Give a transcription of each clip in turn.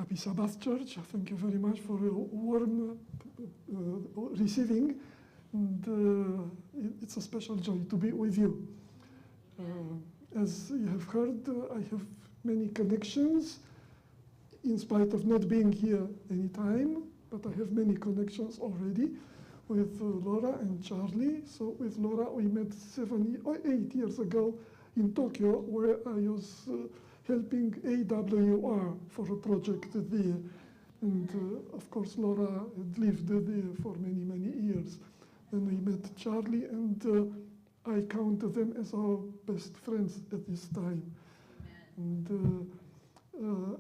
Happy Sabbath, Church. Thank you very much for your warm receiving. And it's a special joy to be with you. As you have heard, I have many connections, in spite of not being here any time, but I have many connections already with Laura and Charlie. So with Laura, we met 8 years ago in Tokyo, where I was helping AWR for a project there. And of course, Laura had lived there for many, many years. Then we met Charlie, and I count them as our best friends at this time. And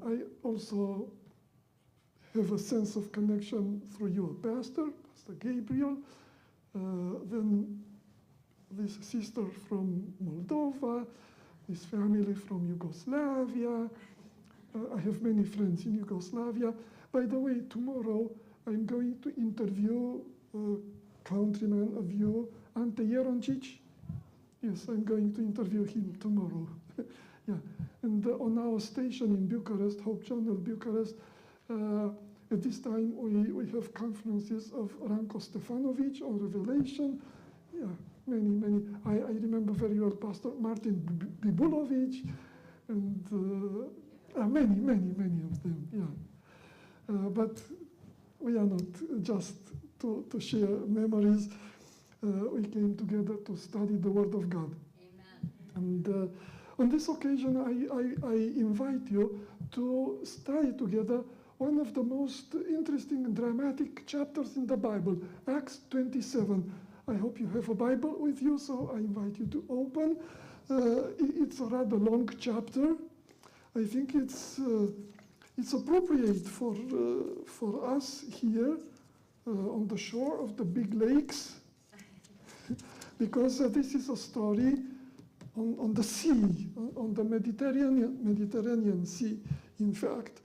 I also have a sense of connection through your pastor, Pastor Gabriel, then this sister from Moldova, this family from Yugoslavia. I have many friends in Yugoslavia. By the way, tomorrow I'm going to interview a countryman of you, Ante Jeroncic. Yes, I'm going to interview him tomorrow. Yeah, and on our station in Bucharest, Hope Channel Bucharest, at this time we have conferences of Ranko Stefanovic on Revelation. Yeah, many. I remember very well Pastor Martin Bibulovic, and many of them, yeah. But we are not just to share memories. We came together to study the Word of God. Amen. And on this occasion, I invite you to study together one of the most interesting and dramatic chapters in the Bible, Acts 27. I hope you have a Bible with you, so I invite you to open. It's a rather long chapter. I think it's appropriate for us here on the shore of the big lakes, because this is a story on the sea, on the Mediterranean Sea, in fact.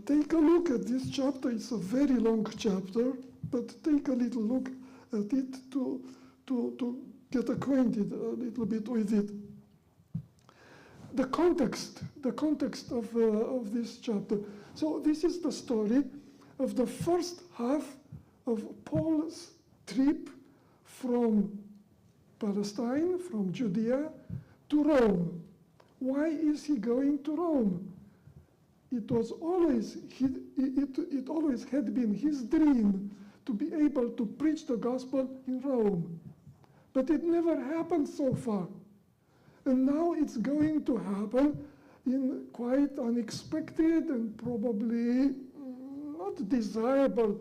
Take a look at this chapter. It's a very long chapter, but take a little look at it to get acquainted a little bit with it. The context of this chapter. So this is the story of the first half of Paul's trip from Palestine, from Judea, to Rome. Why is he going to Rome? It always had been his dream to be able to preach the gospel in Rome. But it never happened so far. And now it's going to happen in quite unexpected and probably not desirable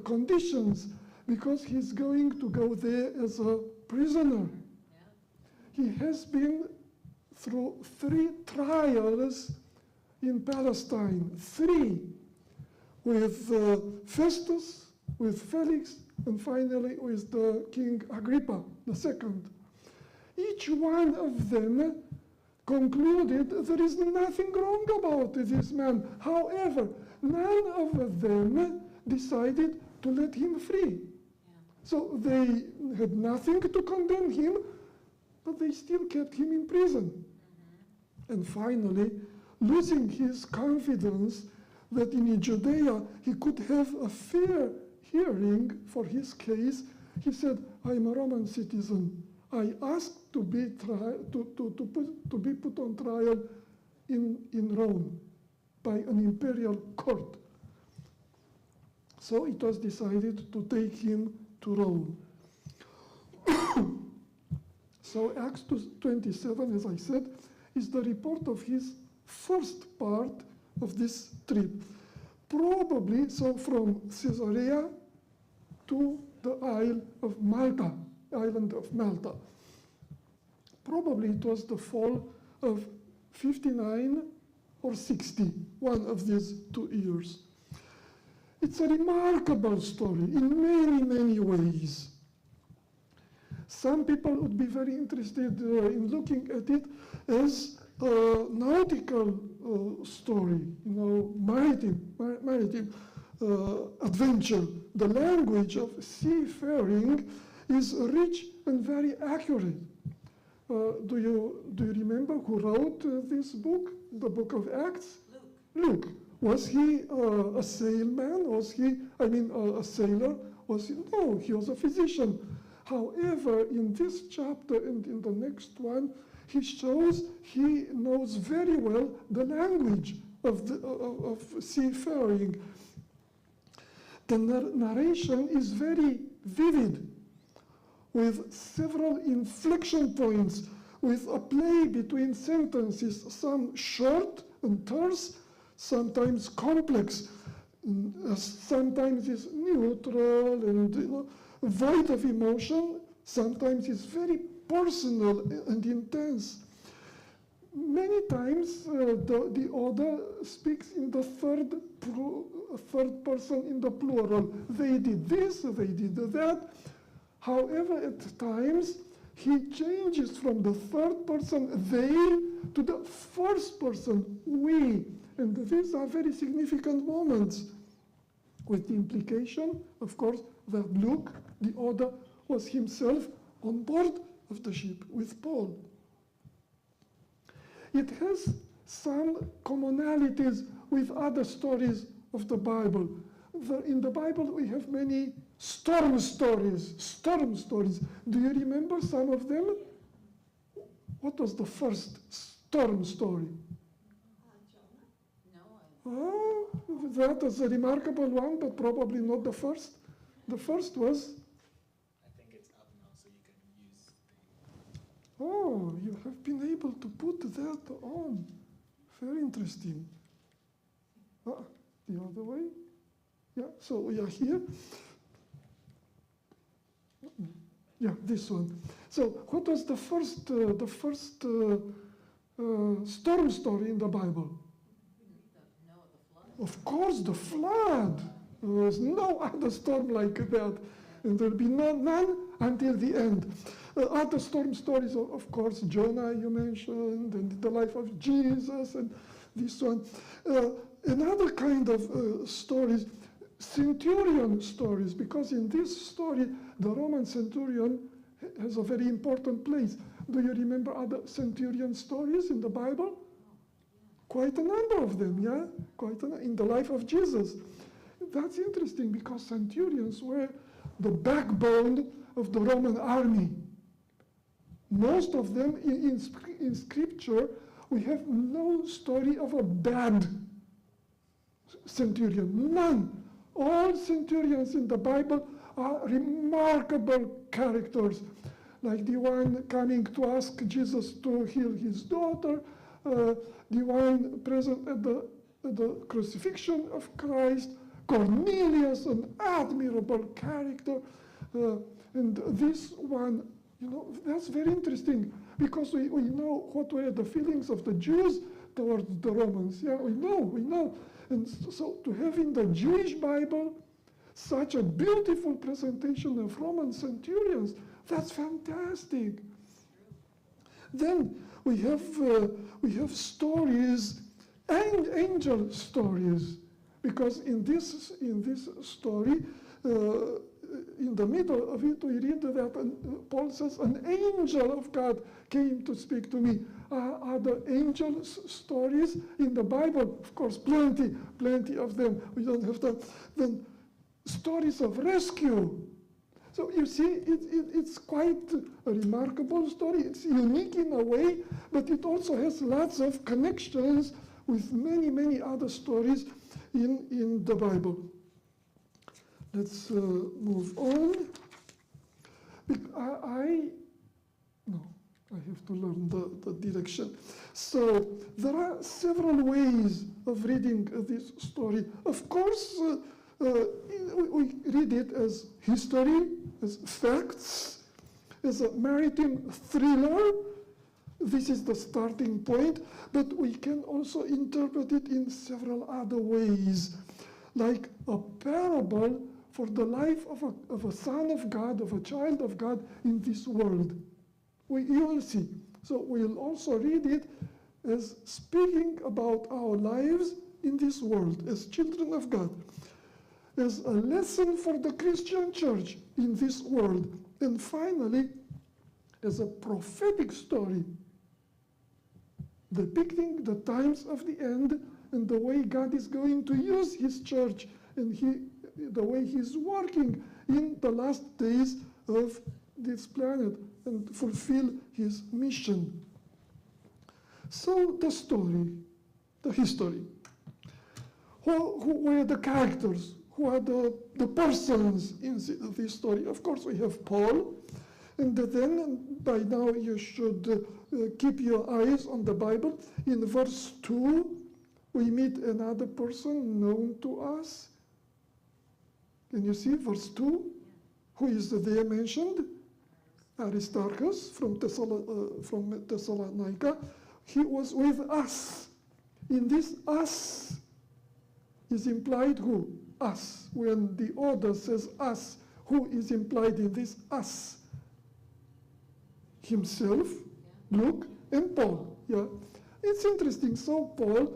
conditions, because he's going to go there as a prisoner. Yeah. He has been through 3 trials in Palestine, 3, with Festus, with Felix, and finally with the King Agrippa II. Each one of them concluded there is nothing wrong about this man. However, none of them decided to let him free. So they had nothing to condemn him, but they still kept him in prison. Mm-hmm. And finally, losing his confidence that in Judea he could have a fair hearing for his case, he said, I'm a Roman citizen. I asked to be put on trial in Rome by an imperial court. So it was decided to take him to Rome. So Acts 27, as I said, is the report of his first part of this trip. Probably so from Caesarea to the island of Malta. Probably it was the fall of 59 or 60, one of these 2 years. It's a remarkable story in many ways. Some people would be very interested in looking at it as a nautical story, maritime adventure. The language of seafaring is rich and very accurate. Do you remember who wrote this book, the book of Acts? Luke. Was he a sailor? A sailor? No, he was a physician. However, in this chapter and in the next one, he shows he knows very well the language of seafaring. The narration is very vivid, with several inflection points, with a play between sentences, some short and terse, sometimes complex, sometimes is neutral and void of emotion, sometimes is very personal and intense. Many times the author speaks in the third person in the plural. They did this, they did that. However, at times, he changes from the third person, they, to the first person, we. And these are very significant moments, with the implication, of course, that Luke, the author, was himself on board of the ship with Paul. It has some commonalities with other stories of the Bible. In the Bible, we have many storm stories. Do you remember some of them? What was the first storm story? Oh, that was a remarkable one, but probably not the first. The first was? I think it's up now, so you can use the... Oh, you have been able to put that on. Very interesting. The other way? Yeah, so we are here. Yeah, this one. So what was the first storm story in the Bible? Of course, the flood. There was no other storm like that. And there will be none until the end. Other storm stories, of course, Jonah you mentioned, and the life of Jesus, and this one. Another kind of stories, centurion stories, because in this story, the Roman centurion has a very important place. Do you remember other centurion stories in the Bible? Quite a number of them, yeah? In the life of Jesus. That's interesting because centurions were the backbone of the Roman army. Most of them in Scripture, we have no story of a bad centurion, none. All centurions in the Bible are remarkable characters, like the one coming to ask Jesus to heal his daughter, the one present at the crucifixion of Christ, Cornelius, an admirable character, and this one, that's very interesting, because we know what were the feelings of the Jews towards the Romans. Yeah, we know. And so to have in the Jewish Bible such a beautiful presentation of Roman centurions, that's fantastic. Then we have stories, and angel stories, because in this story, in the middle of it, we read that Paul says, an angel of God came to speak to me. Are there angel stories in the Bible? Of course, plenty of them. We don't have time. Then stories of rescue. So you see, it's quite a remarkable story. It's unique in a way, but it also has lots of connections with many other stories in the Bible. Let's move on. I have to learn the direction. So there are several ways of reading this story. Of course, we read it as history, as facts, as a maritime thriller. This is the starting point, but we can also interpret it in several other ways, like a parable for the life of a son of God, of a child of God in this world. You will see. So we'll also read it as speaking about our lives in this world as children of God, as a lesson for the Christian church in this world, and finally, as a prophetic story depicting the times of the end and the way God is going to use his church and the way he's working in the last days of this planet and fulfill his mission. So the story, the history. Who are the characters? Who are the persons in this story? Of course, we have Paul. And then, by now, you should keep your eyes on the Bible. In verse 2, we meet another person known to us. Can you see verse 2? Who is there mentioned? Aristarchus from Thessalonica. He was with us. In this us is implied who? Us. When the order says us, who is implied in this us? Himself, Luke, and Paul. Yeah, it's interesting. So Paul,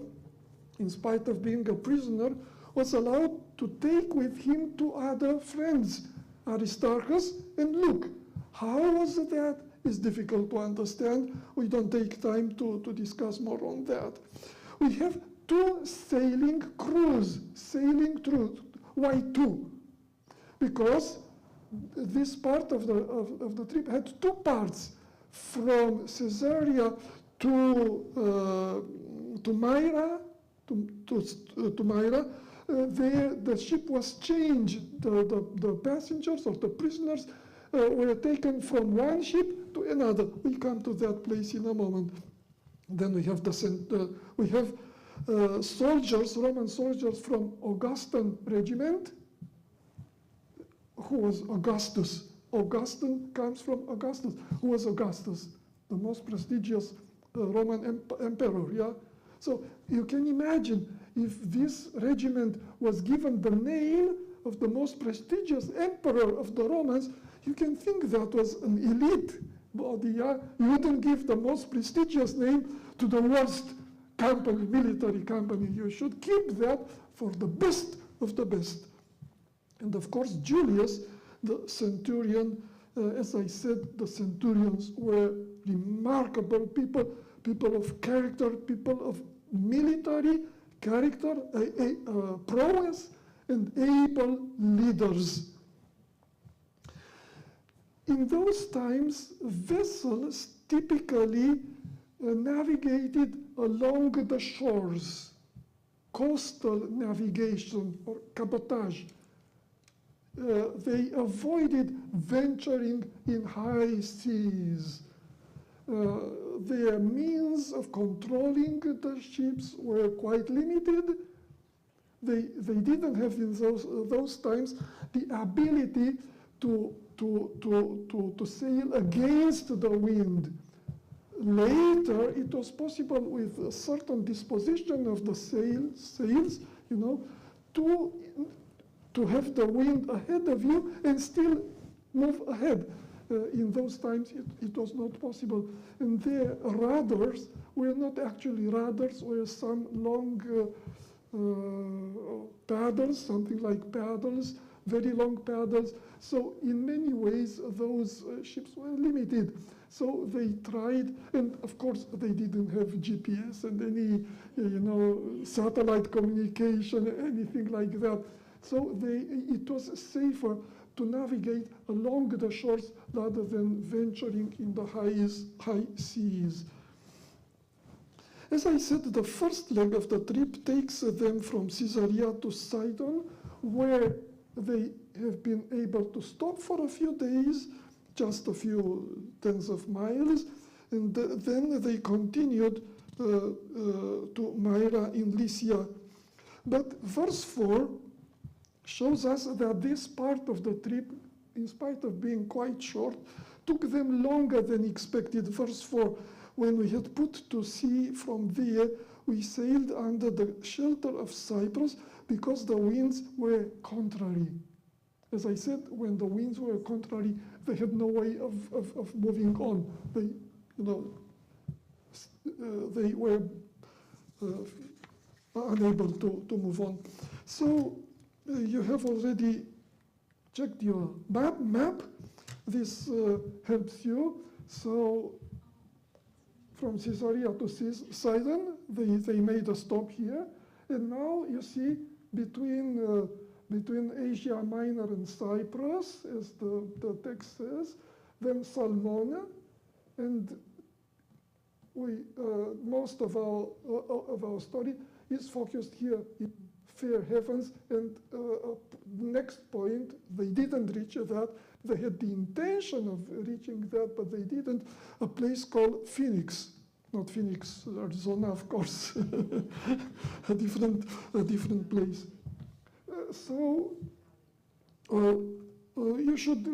in spite of being a prisoner, was allowed to take with him two other friends, Aristarchus and Luke. How was that? It's difficult to understand. We don't take time to discuss more on that. We have two sailing crews, sailing through. Why two? Because this part of the trip had two parts. From Caesarea to Myra, to Myra, there the ship was changed. The passengers or the prisoners were taken from one ship to another. We come to that place in a moment. Then we have soldiers, Roman soldiers from Augustan regiment. Who was Augustus? Augustine comes from Augustus. Who was Augustus? The most prestigious Roman emperor, yeah? So you can imagine if this regiment was given the name of the most prestigious emperor of the Romans, you can think that was an elite body, yeah? You wouldn't give the most prestigious name to the worst company, military company. You should keep that for the best of the best. And of course, Julius, the centurion, as I said, the centurions were remarkable people, people of character, people of military character, prowess, and able leaders. In those times, vessels typically navigated along the shores, coastal navigation or cabotage. They avoided venturing in high seas. Their means of controlling the ships were quite limited. They didn't have in those times the ability to sail against the wind. Later, it was possible with a certain disposition of the sails, you know, to have the wind ahead of you and still move ahead. In those times, it was not possible. And their rudders were not actually rudders, were some long paddles, something like paddles, very long paddles. So in many ways, those ships were limited. So they tried, and of course, they didn't have GPS and any, satellite communication, anything like that. So it was safer to navigate along the shores rather than venturing in the high seas. As I said, the first leg of the trip takes them from Caesarea to Sidon, where they have been able to stop for a few days, just a few tens of miles, and then they continued to Myra in Lycia. But verse 4 shows us that this part of the trip, in spite of being quite short, took them longer than expected. Verse 4, when we had put to sea from there, we sailed under the shelter of Cyprus because the winds were contrary. As I said, when the winds were contrary, they had no way of moving on. They were unable to move on. So you have already checked your map. This helps you. So from Caesarea to Sidon, they made a stop here. And now you see between Asia Minor and Cyprus, as the text says, then Salmone, and most of our story is focused here in fair heavens. And next point, they didn't reach that. They had the intention of reaching that, but they didn't. A place called Phoenix, not Phoenix, Arizona, of course, a different place. So you should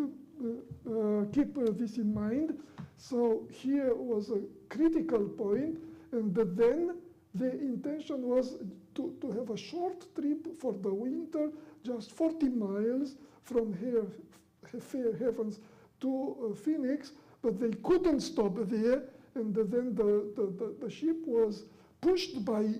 keep this in mind. So here was a critical point, and then the intention was to have a short trip for the winter, just 40 miles from here, Fair Heavens to Phoenix, but they couldn't stop there, and then the ship was pushed by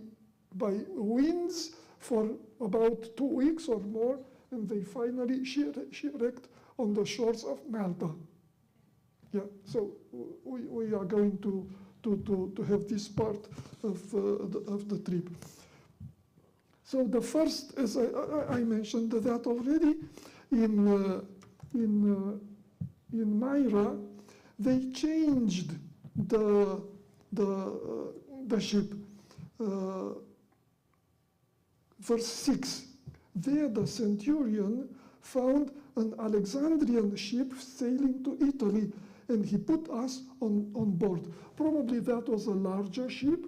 winds for about 2 weeks or more, and they finally shipwrecked on the shores of Malta. Yeah, so we are going to have this part of the trip. So the first, as I mentioned that already, in Myra, they changed the ship. Verse 6, there the centurion found an Alexandrian ship sailing to Italy, and he put us on board. Probably that was a larger ship.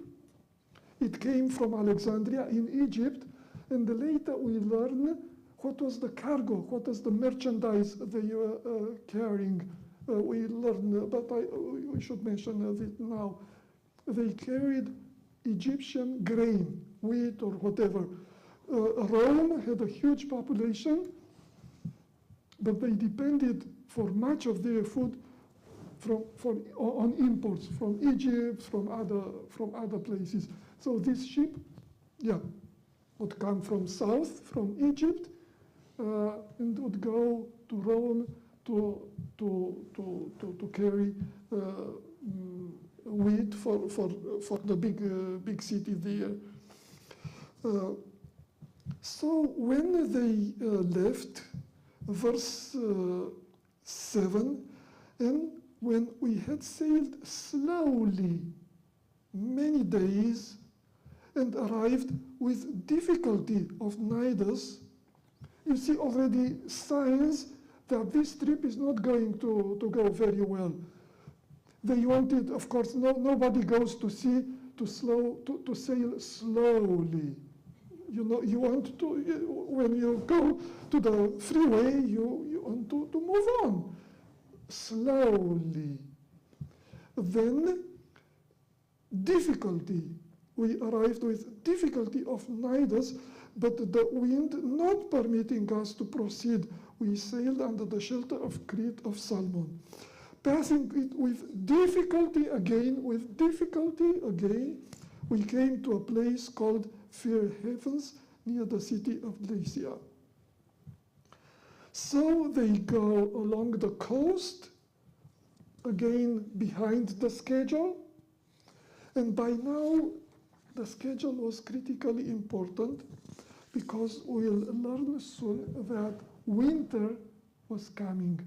It came from Alexandria in Egypt, and later we learn what was the cargo, what was the merchandise they were carrying. We learn, but we should mention it now. They carried Egyptian grain, wheat or whatever. Rome had a huge population, but they depended for much of their food on imports from Egypt, from other places. So this ship, yeah, would come from south, from Egypt, and would go to Rome to carry wheat for the big city there. So when they left, verse 7, and when we had sailed slowly many days and arrived with difficulty of Cnidus, you see already signs that this trip is not going to go very well. They wanted, of course, nobody goes to sea to sail slowly. You know, you want to, when you go to the freeway, you want to move on slowly. Then difficulty. We arrived with difficulty of Cnidus, but the wind not permitting us to proceed, we sailed under the shelter of Crete of Salmon. Passing it with difficulty again, we came to a place called Fair Heavens near the city of Lycia. So they go along the coast, again behind the schedule, and by now the schedule was critically important because we'll learn soon that winter was coming.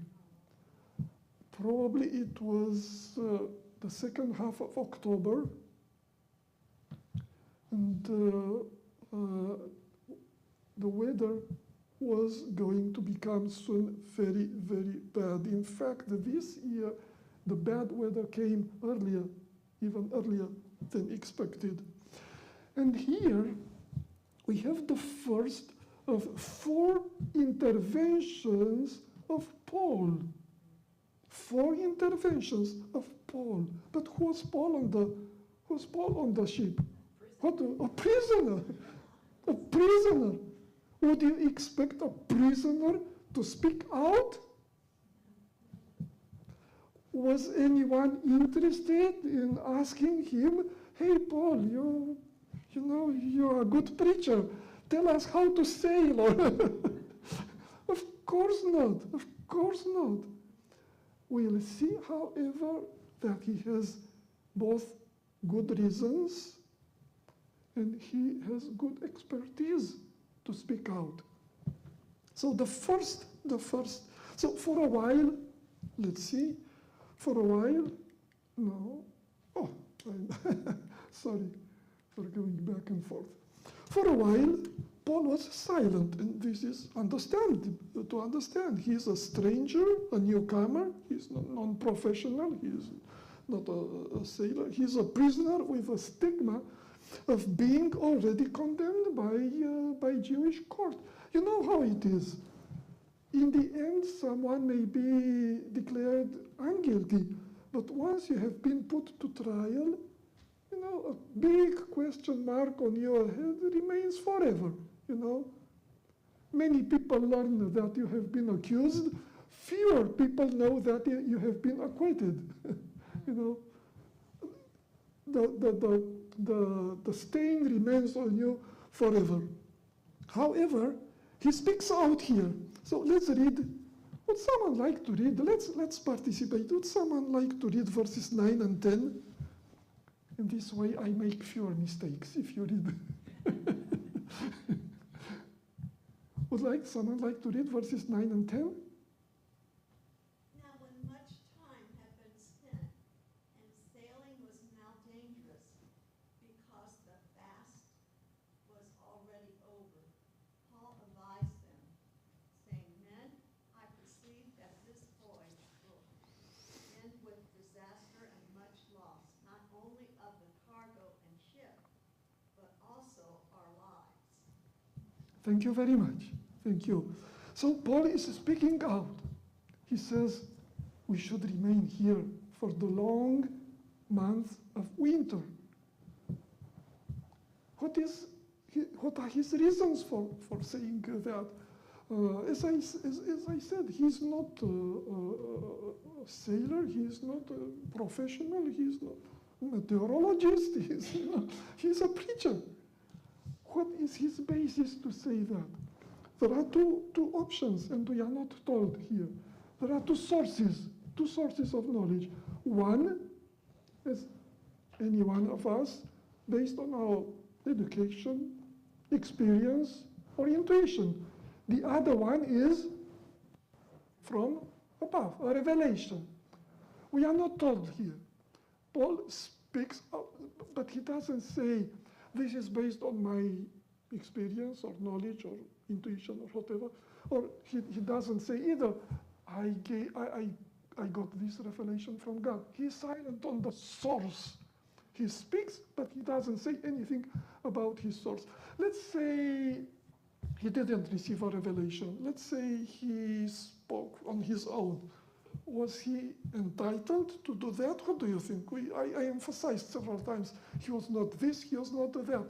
Probably it was the second half of October, and the weather was going to become soon very, very bad. In fact, this year, the bad weather came earlier, even earlier than expected. And here, we have the first of 4 interventions of Paul. 4 interventions of Paul. But who's Paul on the ship? What? A prisoner. A prisoner. Would you expect a prisoner to speak out? Was anyone interested in asking him, hey, Paul, you know, you're a good preacher. Tell us how to sail. Of course not. Of course not. We'll see, however, that he has both good reasons and he has good expertise to speak out. So so for a while, let's see, for a while, no, oh, sorry for going back and forth. For a while, Paul was silent, and this is to understand. He's a stranger, a newcomer, he's non-professional, he's not a sailor, he's a prisoner with a stigma of being already condemned by Jewish court. You know how it is. In the end, someone may be declared unguilty, but once you have been put to trial, you know, a big question mark on your head remains forever, you know. Many people learn that you have been accused. Fewer people know that you have been acquitted, you know. The stain remains on you forever. However, he speaks out here. So let's read. Would someone like to read? Let's participate. Would someone like to read verses 9 and 10? In this way, I make fewer mistakes if you read. Would someone like to read verses 9 and 10? Now when much time had been spent, and sailing was now dangerous, because the fast was already over, Paul advised them, saying, Men, I perceive that this voyage will end with disaster and much loss, not only of the cargo and ship, but also our lives. Thank you very much. Thank you. So Paul is speaking out. He says we should remain here for the long months of winter. What are his reasons for saying that? As I said, he's not a sailor, he's not a professional, he's not a meteorologist, he's a preacher. What is his basis to say that? There are two options, and we are not told here. There are two sources of knowledge. One, as any one of us, based on our education, experience, or intuition. The other one is from above, a revelation. We are not told here. Paul speaks, but he doesn't say, this is based on my experience or knowledge or intuition or whatever. Or he doesn't say either, I got this revelation from God. He's silent on the source. He speaks, but he doesn't say anything about his source. Let's say he didn't receive a revelation. Let's say he spoke on his own. Was he entitled to do that? What do you think? I emphasized several times, he was not this, he was not that.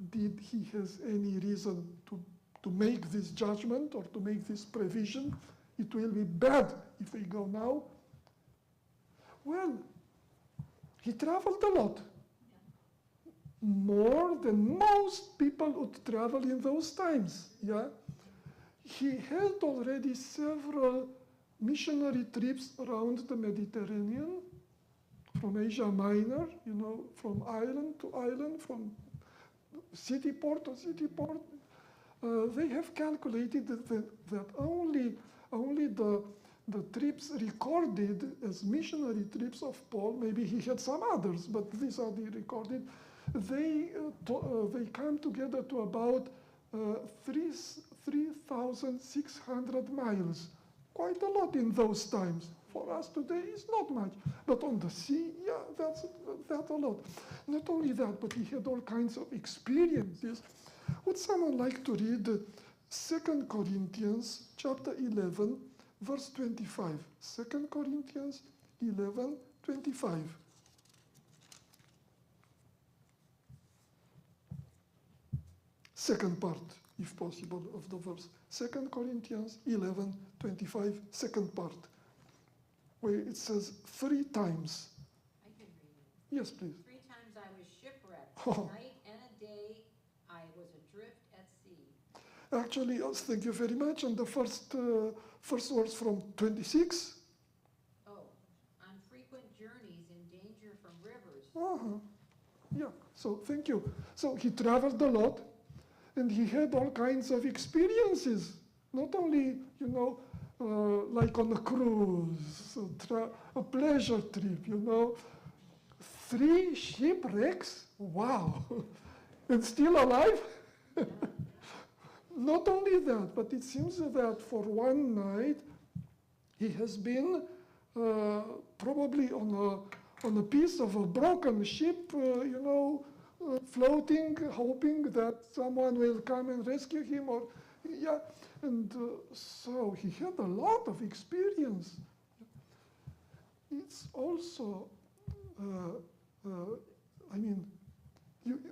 Did he has any reason to make this judgment or to make this provision? It will be bad if we go now. Well, he traveled a lot. More than most people would travel in those times, yeah? He had already several missionary trips around the Mediterranean, from Asia Minor, you know, from island to island, from city port to city port. They have calculated that only the trips recorded as missionary trips of Paul, maybe he had some others, but these are the recorded, they come together to about 3,600 miles. Quite a lot in those times. For us today, it's not much. But on the sea, yeah, that's a lot. Not only that, but he had all kinds of experiences. Would someone like to read 2 Corinthians chapter 11, verse 25? 2 Corinthians 11, 25. Second part, if possible, of the verse. 2 Corinthians 11, 25, second part, where it says 3 times. I can read it. Yes, please. 3 times I was shipwrecked. Oh. A night and a day I was adrift at sea. Actually, thank you very much. And the first verse from 26. Oh, on frequent journeys in danger from rivers. Uh-huh. Yeah, so thank you. So he traveled a lot, and he had all kinds of experiences. Not only, like on a cruise, a pleasure trip, 3 shipwrecks? Wow. And still alive? Not only that, but it seems that for one night, he has been probably on a piece of a broken ship, floating, hoping that someone will come and rescue him, and so he had a lot of experience. It's also,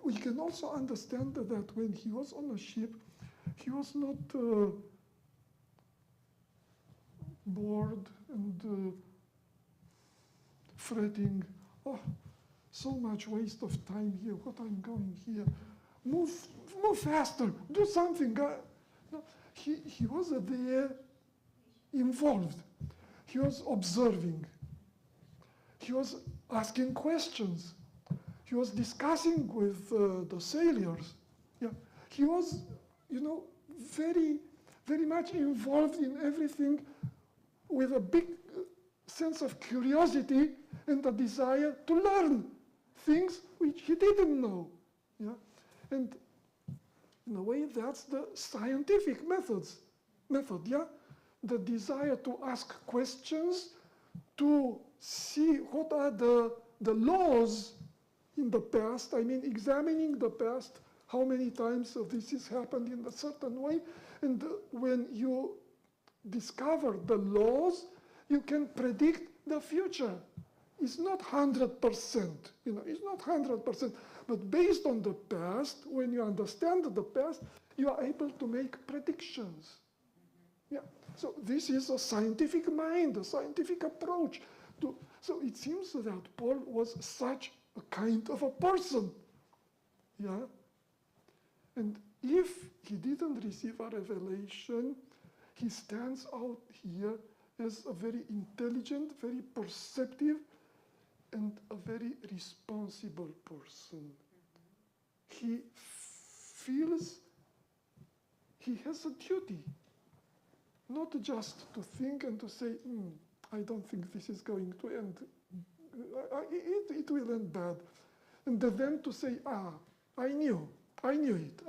we can also understand that when he was on a ship, he was not bored and fretting, oh, so much waste of time here, what I'm going here. Move faster, do something. No, he was there involved. He was observing. He was asking questions. He was discussing with the sailors. Yeah, he was, very, very much involved in everything with a big sense of curiosity and a desire to learn things which he didn't know. Yeah? And in a way, that's the scientific method, yeah? The desire to ask questions, to see what are the laws in the past, examining the past, how many times this has happened in a certain way, and when you discover the laws, you can predict the future. It's not 100%, it's not 100%, but based on the past, when you understand the past, you are able to make predictions. Yeah, so this is a scientific mind, a scientific approach. So it seems that Paul was such a kind of a person, yeah? And if he didn't receive a revelation, he stands out here as a very intelligent, very perceptive, and a very responsible person. He feels he has a duty, not just to think and to say, I don't think this is going to end. It will end bad. And then to say, I knew it.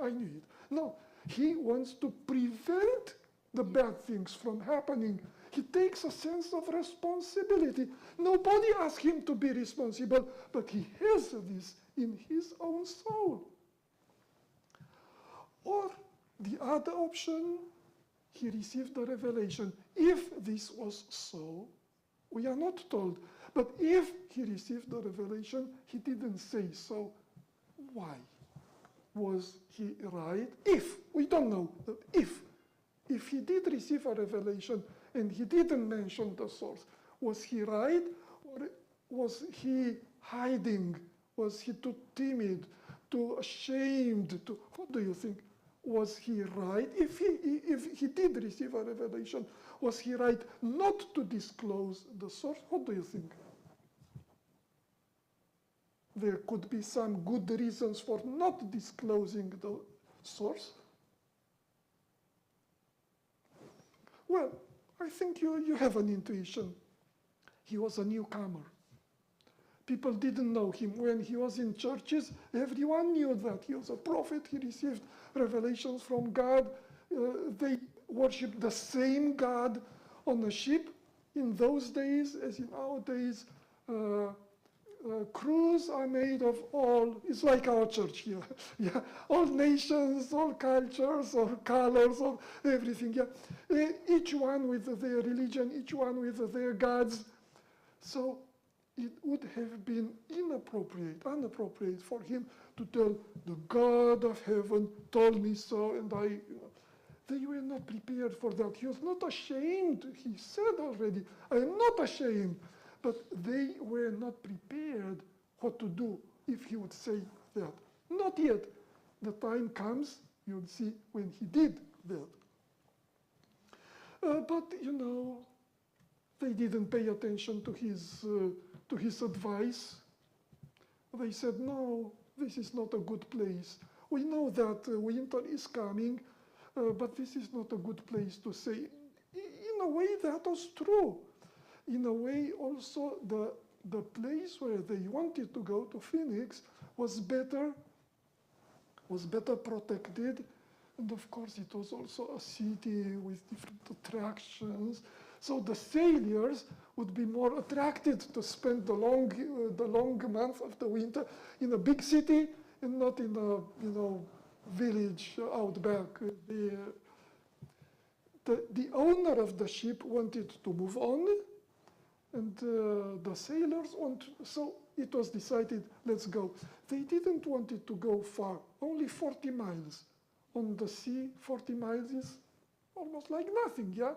No, he wants to prevent the bad things from happening. He takes a sense of responsibility. Nobody asked him to be responsible, but he has this in his own soul. Or the other option, he received the revelation. If this was so, we are not told. But if he received the revelation, he didn't say so. Why? Was he right? If, we don't know, but if he did receive a revelation and he didn't mention the source, was he right? Or was he hiding? Was he too timid, too ashamed? What do you think? Was he right? If he did receive a revelation, was he right not to disclose the source? What do you think? There could be some good reasons for not disclosing the source. Well, I think you have an intuition. He was a newcomer. People didn't know him. When he was in churches, everyone knew that he was a prophet. He received revelations from God. They worshiped the same God on a ship in those days as in our days. Crews are made of all, it's like our church here, yeah, all nations, all cultures, all colors, all everything, yeah. Each one with their religion, each one with their gods. So it would have been inappropriate for him to tell, the God of heaven told me so, and they were not prepared for that. He was not ashamed. He said already, I am not ashamed. But they were not prepared what to do if he would say that. Not yet. The time comes, you'll see, when he did that. But, they didn't pay attention to his advice. they said, no, this is not a good place. We know that winter is coming, but this is not a good place to sail. In a way, that was true. In a way, also, the place where they wanted to go, to Phoenix, was better protected. And of course, it was also a city with different attractions. So the sailors would be more attracted to spend the long month of the winter in a big city and not in a village out back. The owner of the ship wanted to move on, and the sailors so it was decided, let's go. They didn't want it to go far, only 40 miles. On the sea, 40 miles is almost like nothing, yeah?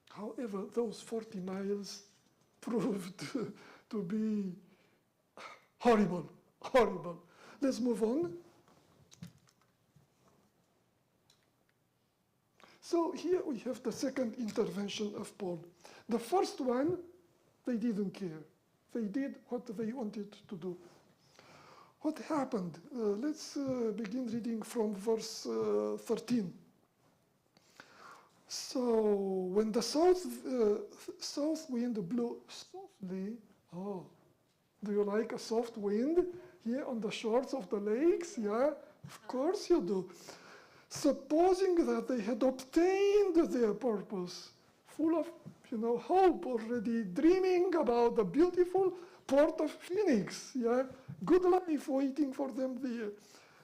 However, those 40 miles proved to be horrible, horrible. Let's move on. So here we have the second intervention of Paul. The first one, they didn't care. They did what they wanted to do. What happened? Let's begin reading from verse 13. So when the south wind blew softly, oh, do you like a soft wind here on the shores of the lakes? Yeah, of course you do. Supposing that they had obtained their purpose, full of hope, already dreaming about the beautiful port of Phoenix, yeah, good life waiting for them there.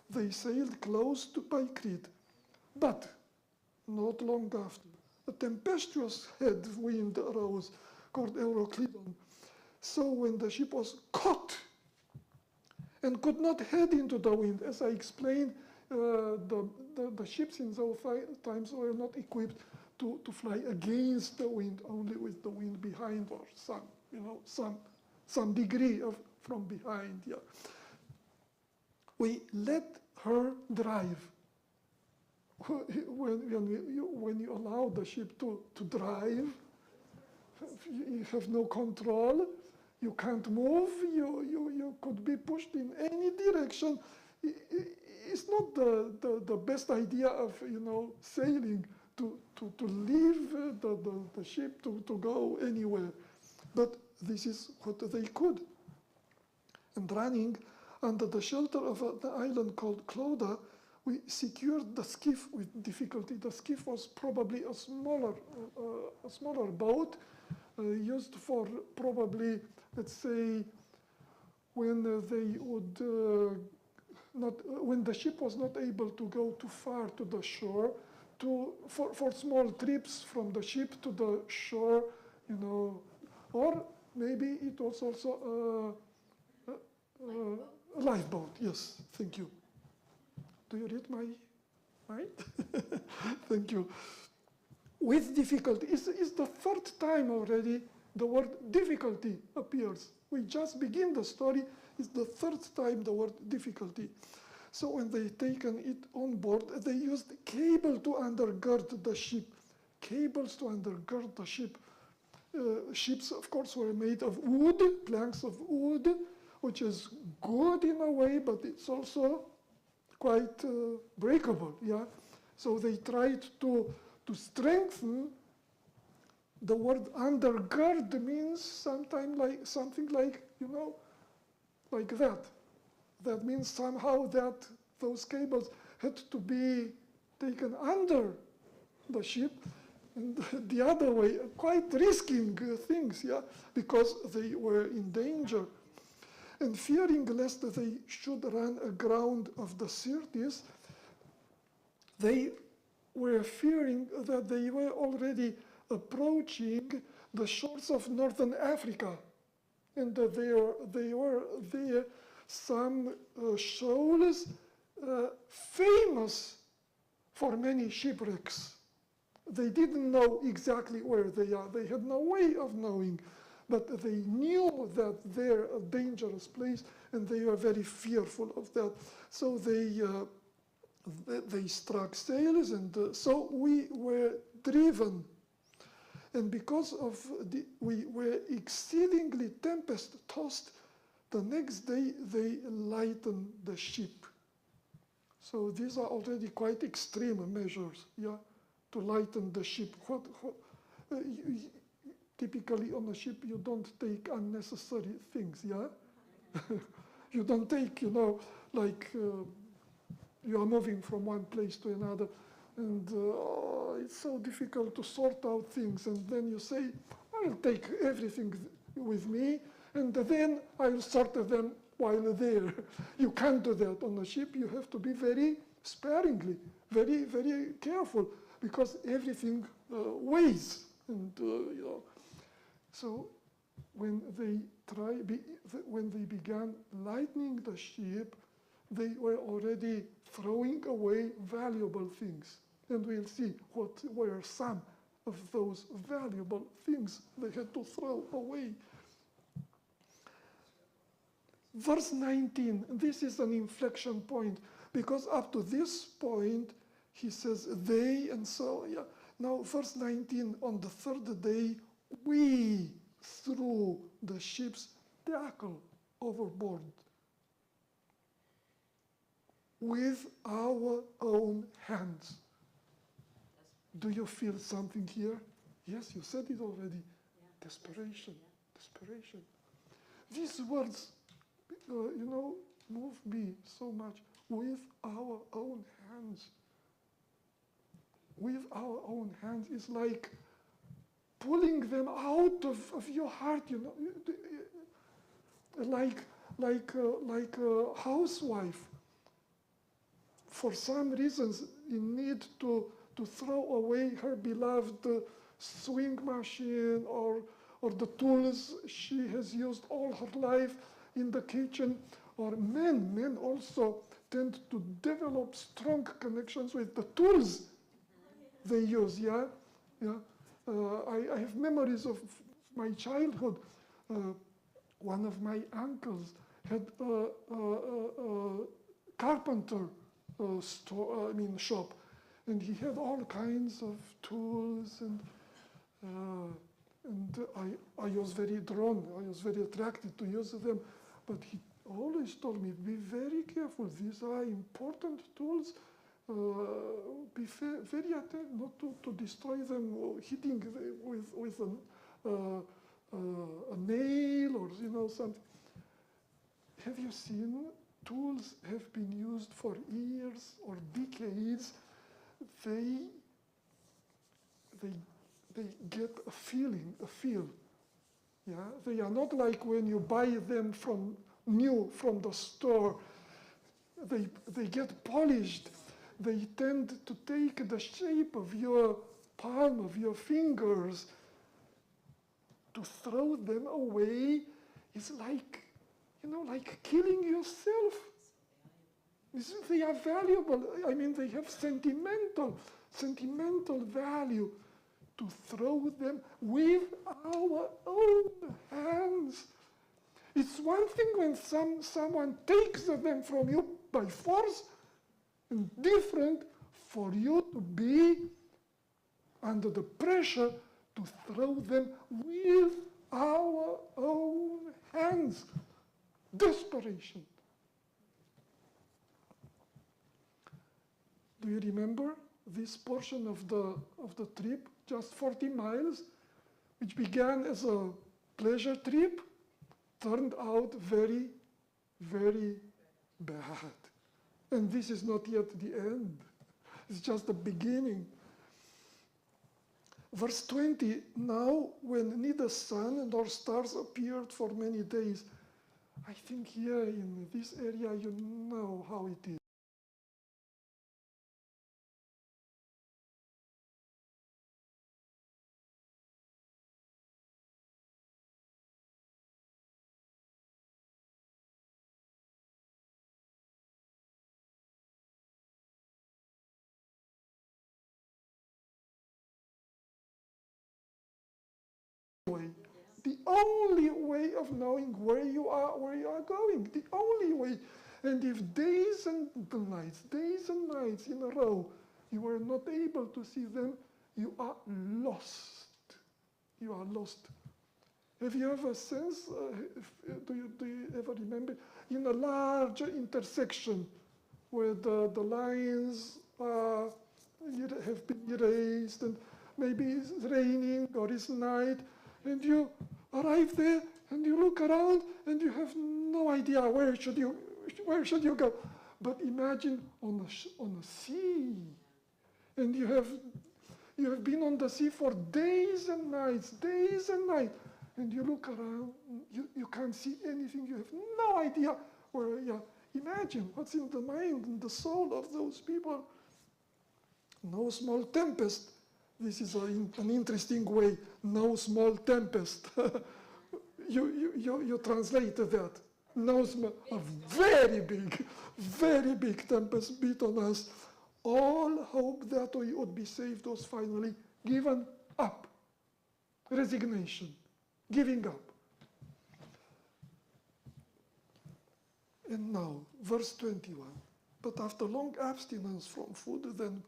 They sailed close to by Crete, but not long after, a tempestuous headwind arose called Euroclydon. So when the ship was caught and could not head into the wind, as I explained, the ships in those times were not equipped to fly against the wind, only with the wind behind or some degree of from behind. Yeah. We let her drive. When you allow the ship to drive, you have no control. You can't move. You could be pushed in any direction. It's not the best idea of sailing to leave the ship to go anywhere. But this is what they could. And running under the shelter of the island called Clauda, we secured the skiff with difficulty. The skiff was probably a smaller boat used for probably, let's say, when they would when the ship was not able to go too far to the shore, for small trips from the ship to the shore, or maybe it was also a lifeboat. Yes, thank you. Do you read my mind? Thank you. With difficulty, it's the third time already the word difficulty appears. We just begin the story, it's the third time the word difficulty. So when they taken it on board, they used cable to undergird the ship. Cables to undergird the ship. Ships, of course, were made of wood, planks of wood, which is good in a way, but it's also quite breakable, yeah? So they tried to strengthen. The word undergird means something like like that. That means somehow that those cables had to be taken under the ship, and the other way, quite risking things, yeah, because they were in danger. And fearing lest they should run aground of the Syrtis, they were fearing that they were already approaching the shores of northern Africa. And that they were there some shoals famous for many shipwrecks. They didn't know exactly where they are. They had no way of knowing. But they knew that they're a dangerous place, and they were very fearful of that. So they struck sails, and so we were driven. And because of we were exceedingly tempest-tossed The next day, they lighten the ship. So these are already quite extreme measures, yeah, to lighten the ship. Typically on a ship, you don't take unnecessary things, yeah? You don't take, like you are moving from one place to another, and it's so difficult to sort out things, and then you say, I'll take everything with me, and then I'll sort them while there. You can't do that on a ship. You have to be very sparingly, very, very careful, because everything weighs, and So when they began lightening the ship, they were already throwing away valuable things. And we'll see what were some of those valuable things they had to throw away. Verse 19, this is an inflection point, because up to this point, he says they, and so, yeah. Now, verse 19, on the third day, we threw the ship's tackle overboard with our own hands. Do you feel something here? Yes, you said it already. Yeah. Desperation, Yeah. desperation. These words, move me so much. With our own hands. With our own hands is like pulling them out of your heart, like a housewife. For some reasons, in need to throw away her beloved sewing machine or the tools she has used all her life in the kitchen. Or men also tend to develop strong connections with the tools they use, yeah? I have memories of my childhood. One of my uncles had a carpenter shop, and he had all kinds of tools, and I was very drawn, I was very attracted to use them, but he always told me, be very careful, these are important tools, be very attentive not to destroy them, hitting with a nail or something. Have you seen tools have been used for years or decades? They get a feel. Yeah, they are not like when you buy them new from the store. They get polished. They tend to take the shape of your palm, of your fingers. To throw them away is like killing yourself. They are valuable. I mean, they have sentimental value. To throw them with our own hands. It's one thing when someone takes them from you by force, and different for you to be under the pressure to throw them with our own hands. Desperation. Do you remember this portion of the trip, just 40 miles, which began as a pleasure trip, turned out very, very bad. And this is not yet the end. It's just the beginning. Verse 20, now when neither sun nor stars appeared for many days. I think here in this area you know how it is. The only way of knowing where you are going, the only way. And if days and nights in a row, you are not able to see them, you are lost. You are lost. Have you ever sensed, do you ever remember, in a large intersection where the lines have been erased, and maybe it's raining or it's night, and you arrive there and you look around and you have no idea where should you go. But imagine on a sea, and you have been on the sea for days and nights, and you look around, you can't see anything, you have no idea where. Imagine what's in the mind and the soul of those people. No small tempest. This is an interesting way. No small tempest. You translated that. No small, a very big tempest beat on us. All hope that we would be saved was finally given up. Resignation, giving up. And now, verse 21. But after long abstinence from food, then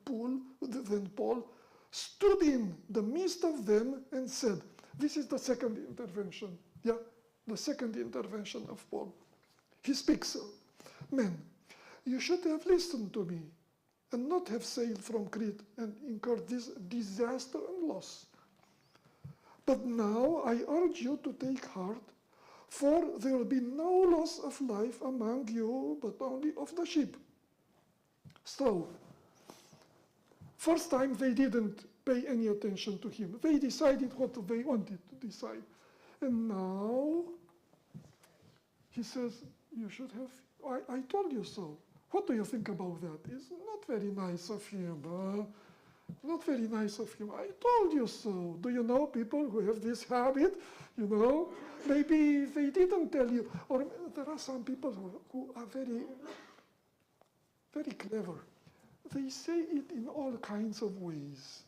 Paul stood in the midst of them and said, this is the second intervention. The second intervention of Paul. He speaks, men, you should have listened to me and not have sailed from Crete and incurred this disaster and loss. But now I urge you to take heart, for there will be no loss of life among you, but only of the ship. So, first time they didn't pay any attention to him. They decided what they wanted to decide. And now, he says, you should have, I told you so. What do you think about that? It's not very nice of him. Not very nice of him. I told you so. Do you know people who have this habit? Maybe they didn't tell you. Or there are some people who are very, very clever. They say it in all kinds of ways.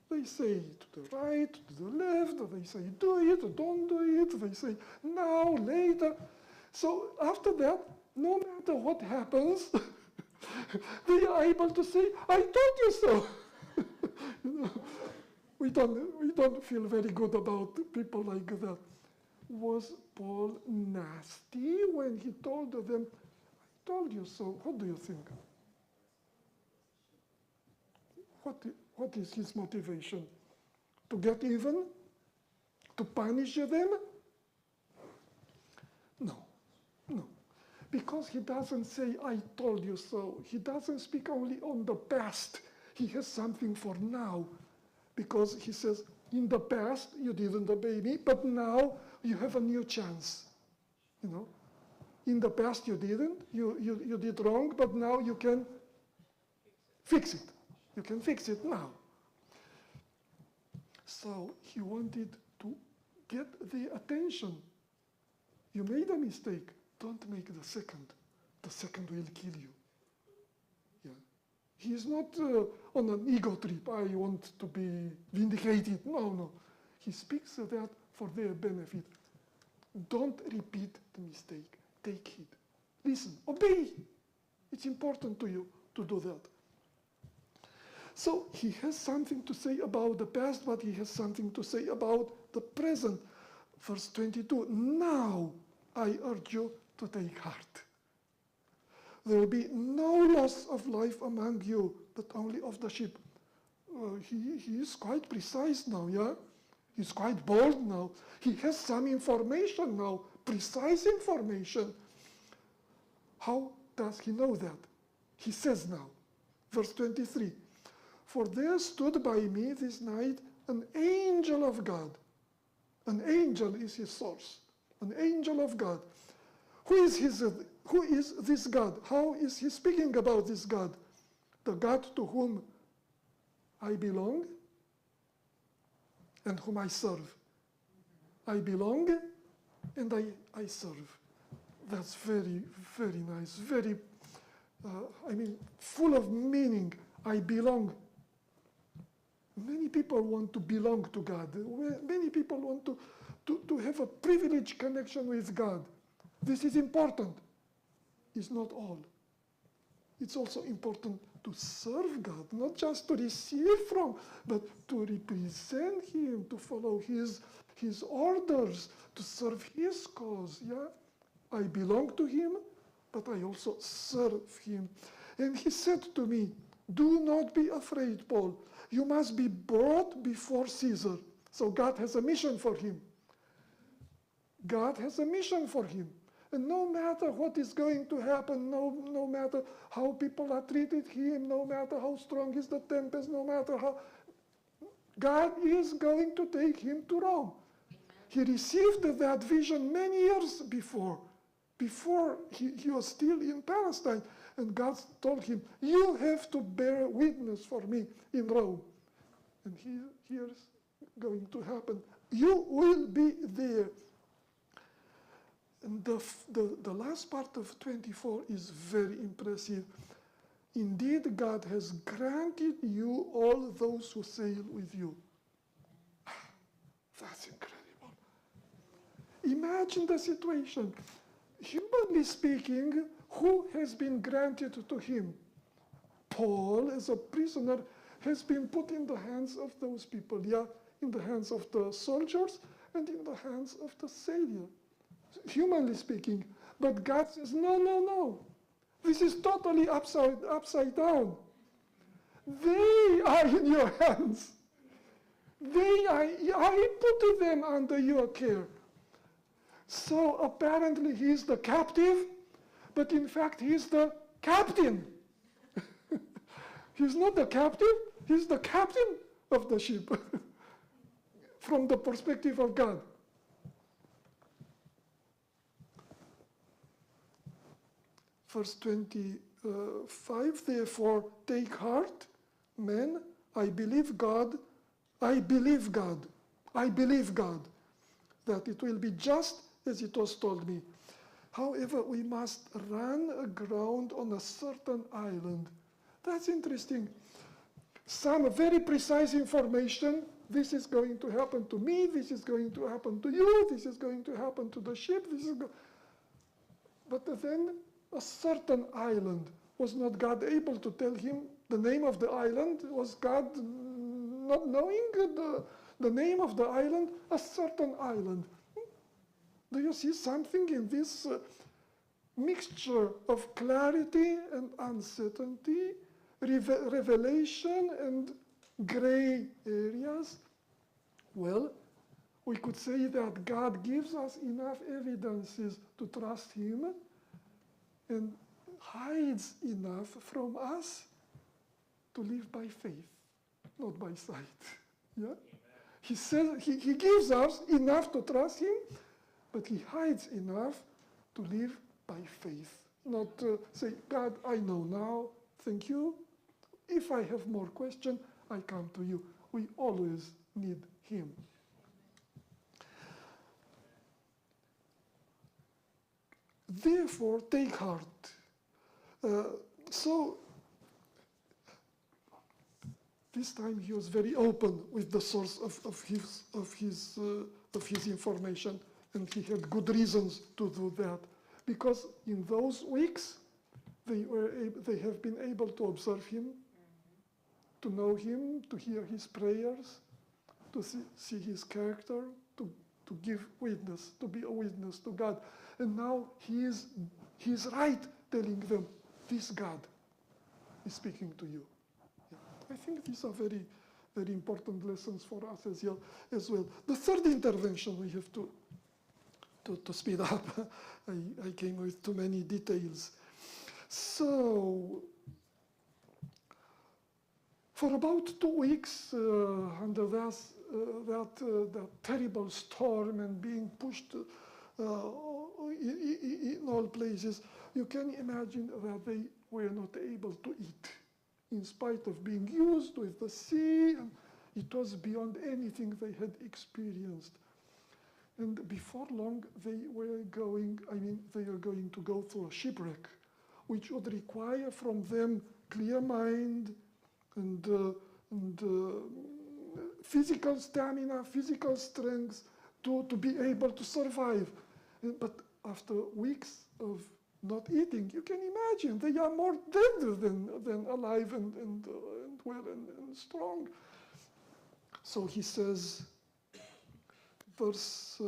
They say to the right, to the left, they say do it, don't do it, they say now, later. So after that, no matter what happens, they are able to say, I told you so. We don't feel very good about people like that. Was Paul nasty when he told them, I told you so? What do you think? What is his motivation? To get even? To punish them? No. Because he doesn't say, I told you so. He doesn't speak only on the past. He has something for now. Because he says, in the past, you didn't obey me, but now you have a new chance. In the past you didn't, you did wrong, but now you can fix it. You can fix it now. So he wanted to get the attention. You made a mistake. Don't make the second. The second will kill you. He is not on an ego trip. I want to be vindicated. No. He speaks that for their benefit. Don't repeat the mistake. Take heed. Listen. Obey. It's important to you to do that. So he has something to say about the past, but he has something to say about the present. Verse 22, now I urge you to take heart. There will be no loss of life among you, but only of the ship. He is quite precise now, He's quite bold now. He has some information now, precise information. How does he know that? He says now, verse 23, for there stood by me this night an angel of God. An angel is his source. An angel of God. Who is this God? How is he speaking about this God? The God to whom I belong and whom I serve. I belong and I serve. That's very, very nice. Very, full of meaning. I belong. Many people want to belong to God. Many people want to have a privileged connection with God. This is important. It's not all. It's also important to serve God, not just to receive from, but to represent Him, to follow His orders, to serve His cause. I belong to him, but I also serve him. And he said to me, do not be afraid, Paul. You must be brought before Caesar. So God has a mission for him. God has a mission for him. And no matter what is going to happen, no matter how people are treated him, no matter how strong is the tempest, no matter how, God is going to take him to Rome. He received that vision many years before he was still in Palestine. And God told him, you have to bear witness for me in Rome. And here's going to happen. You will be there. And the last part of 24 is very impressive. Indeed, God has granted you all those who sail with you. That's incredible. Imagine the situation. Humanly speaking, who has been granted to him? Paul, as a prisoner, has been put in the hands of those people. Yeah, in the hands of the soldiers and in the hands of the sailor. Humanly speaking. But God says, no. This is totally upside down. They are in your hands. I put them under your care. So apparently he's the captive, but in fact he's the captain. He's not the captive, he's the captain of the ship from the perspective of God. Verse 25, therefore take heart, men, I believe God, that it will be just as it was told me. However, we must run aground on a certain island. That's interesting. Some very precise information. This is going to happen to me. This is going to happen to you. This is going to happen to the ship. But then a certain island. Was not God able to tell him the name of the island? Was God not knowing the name of the island? A certain island. Do you see something in this mixture of clarity and uncertainty, revelation and gray areas? Well, we could say that God gives us enough evidences to trust him and hides enough from us to live by faith, not by sight. Yeah? He says he gives us enough to trust him, but he hides enough to live by faith. Not say, God, I know now, thank you. If I have more questions, I come to you. We always need him. Therefore, take heart. So, this time he was very open with the source of his information, and he had good reasons to do that, because in those weeks they have been able to observe him, to know him, to hear his prayers, to see his character, to give witness, to be a witness to God. And now he's right telling them, this God is speaking to you. Yeah. I think these are very, very important lessons for us as well. The third intervention, we have to speed up. I came with too many details. So, for about 2 weeks, under that terrible storm and being pushed in all places, you can imagine that they were not able to eat, in spite of being used with the sea, and it was beyond anything they had experienced. And before long, they are going to go through a shipwreck, which would require from them clear mind and physical stamina, physical strength to be able to survive. But after weeks of not eating, you can imagine they are more dead than alive and well and strong. So he says, verse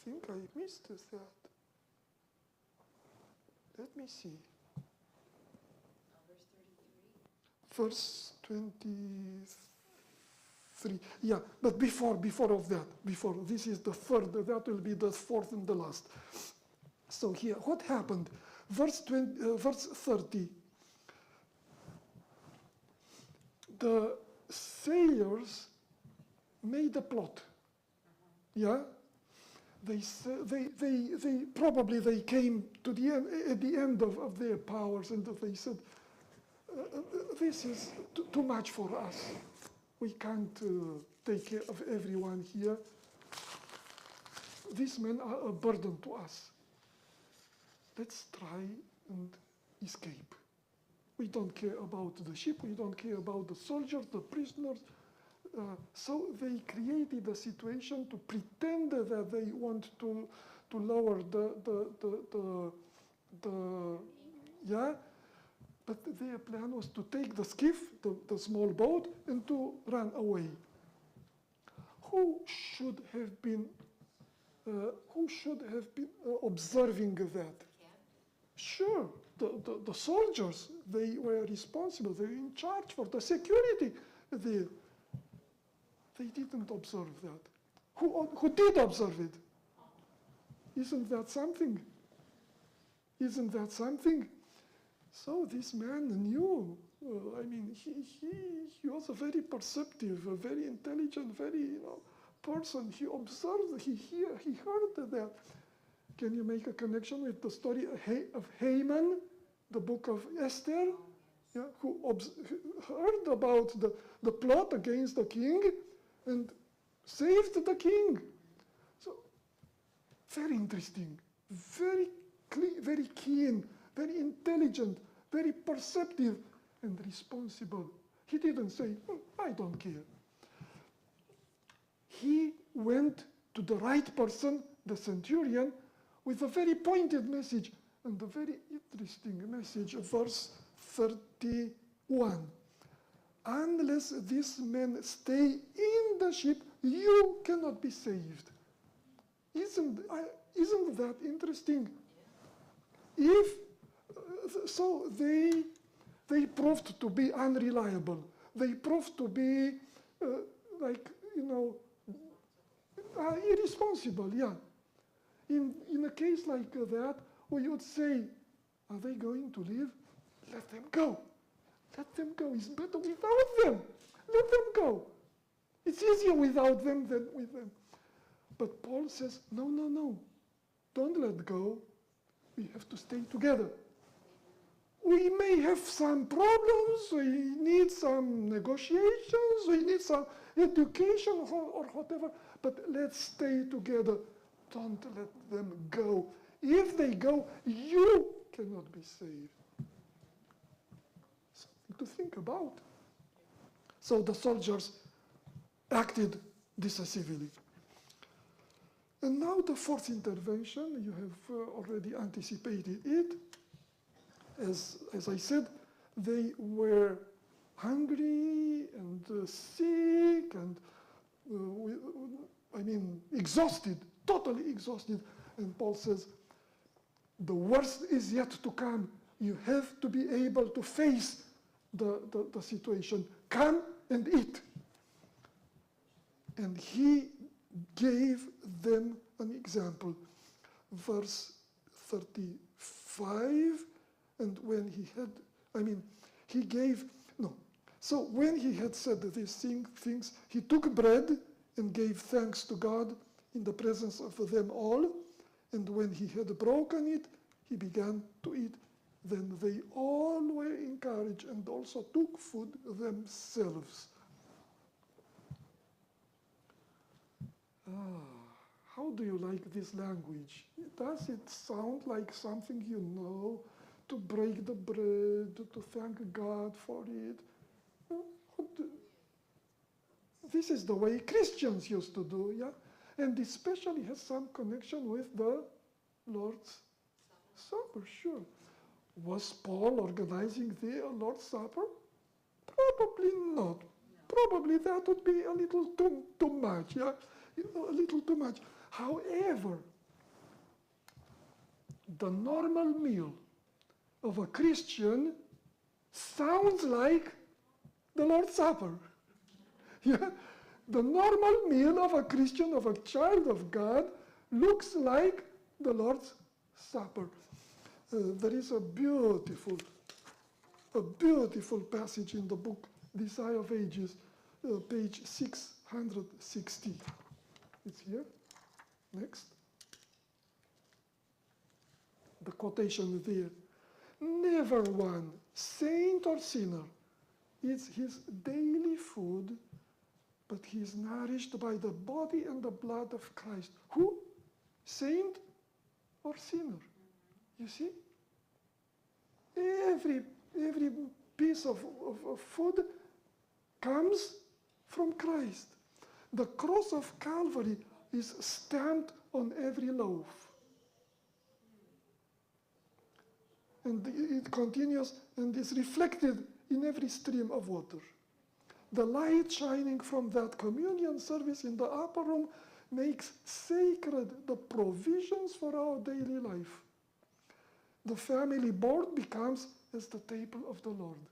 think I missed that. Let me see. Verse 33. Verse 23. Yeah, but before of that, this is the third, that will be the fourth and the last. So here, what happened? Verse 30. The sailors made a plot. Yeah? They probably came to the end, at the end of their powers, and they said, this is too much for us. We can't take care of everyone here. These men are a burden to us. Let's try and escape. We don't care about the ship, we don't care about the soldiers, the prisoners. So they created a situation to pretend that they want to lower yeah, but their plan was to take the skiff, the small boat, and to run away. Who should have been observing that? Sure, the soldiers, they were responsible, they were in charge for the security there. They didn't observe that. Who did observe it? Isn't that something? Isn't that something? So this man knew. I mean, he was a very perceptive, a very intelligent, very person. He observed. He heard that. Can you make a connection with the story of Haman, the book of Esther? Yeah, who heard about the plot against the king and saved the king. So, very interesting, very keen, very intelligent, very perceptive and responsible. He didn't say, I don't care. He went to the right person, the centurion, with a very pointed message and a very interesting message, verse 31. Unless these men stay in the ship, you cannot be saved. Isn't that interesting? So they proved to be unreliable. They proved to be irresponsible. Yeah. In a case like that, we would say, are they going to leave? Let them go. Let them go. It's better without them. Let them go. It's easier without them than with them. But Paul says, no. Don't let go. We have to stay together. We may have some problems. We need some negotiations. We need some education or whatever. But let's stay together. Don't let them go. If they go, you cannot be saved. To think about. So the soldiers acted decisively. And now the fourth intervention, you have already anticipated it. As I said, they were hungry and sick and, exhausted, totally exhausted. And Paul says, the worst is yet to come. You have to be able to face the situation. Come and eat. And he gave them an example. Verse 35, and when so when he had said these things, he took bread and gave thanks to God in the presence of them all, and when he had broken it, he began to eat. Then they all were encouraged and also took food themselves. How do you like this language? Does it sound like something you know? To break the bread, to thank God for it? This is the way Christians used to do, yeah? And especially has some connection with the Lord's Supper, sure. Was Paul organizing the Lord's Supper? Probably not. No. Probably that would be a little too much, yeah? A little too much. However, the normal meal of a Christian sounds like the Lord's Supper. Yeah? The normal meal of a Christian, of a child of God, looks like the Lord's Supper. There is a beautiful passage in the book, Desire of Ages, page 660. It's here. Next. The quotation there. Never one, saint or sinner, eats his daily food, but he is nourished by the body and the blood of Christ. Who? Saint or sinner? You see? Every piece of food comes from Christ. The cross of Calvary is stamped on every loaf. And it continues and is reflected in every stream of water. The light shining from that communion service in the upper room makes sacred the provisions for our daily life. The family board becomes as the table of the Lord.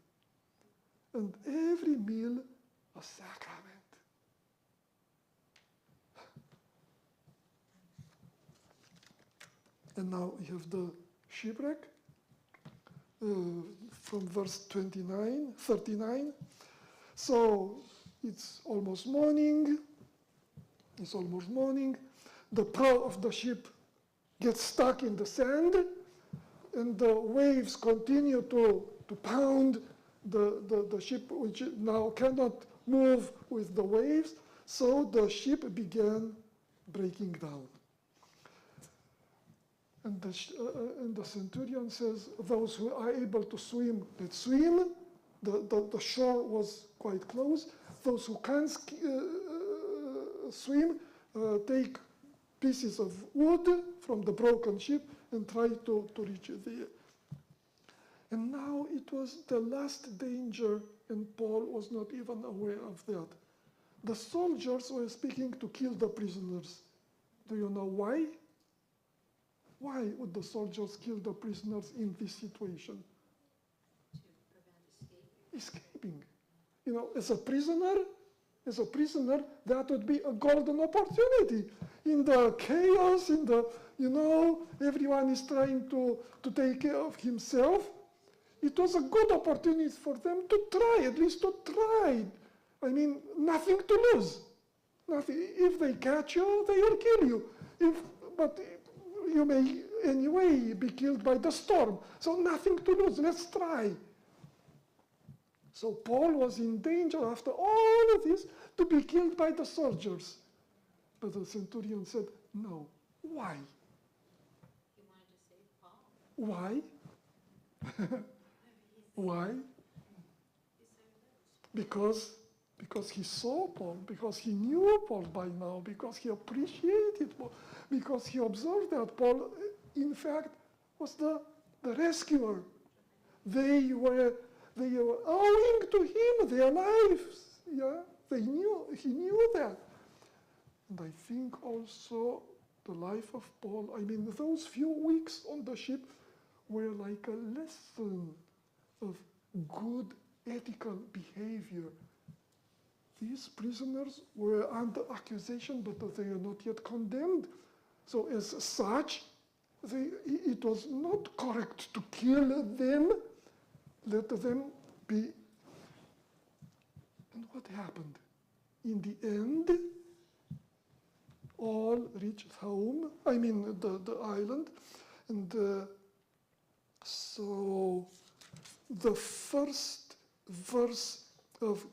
And every meal a sacrament. And now you have the shipwreck from verse 39. So it's almost morning. The prow of the ship gets stuck in the sand, and the waves continue to pound the ship, which now cannot move with the waves. So the ship began breaking down. And the centurion says, those who are able to swim, let's swim. The shore was quite close. Those who can't swim, take pieces of wood from the broken ship and try to reach it there. And now it was the last danger, and Paul was not even aware of that. The soldiers were speaking to kill the prisoners. Do you know why? Why would the soldiers kill the prisoners in this situation? To prevent Escaping. You know, as a prisoner, that would be a golden opportunity. In the chaos, everyone is trying to take care of himself. It was a good opportunity for them to try, at least to try. I mean, nothing to lose. Nothing. If they catch you, they will kill you. But you may anyway be killed by the storm. So nothing to lose. Let's try. So Paul was in danger after all of this to be killed by the soldiers. But the centurion said, no. Why? He wanted to save Paul. Why? Why? Because he saw Paul, because he knew Paul by now, because he appreciated Paul, because he observed that Paul, in fact, was the rescuer. They were owing to him their lives. Yeah, he knew that. And I think also the life of Paul, I mean, those few weeks on the ship were like a lesson of good ethical behavior. These prisoners were under accusation, but they are not yet condemned. So as such, it was not correct to kill them. Let them be. And what happened? In the end, all reached home, I mean the island. And so the first verse of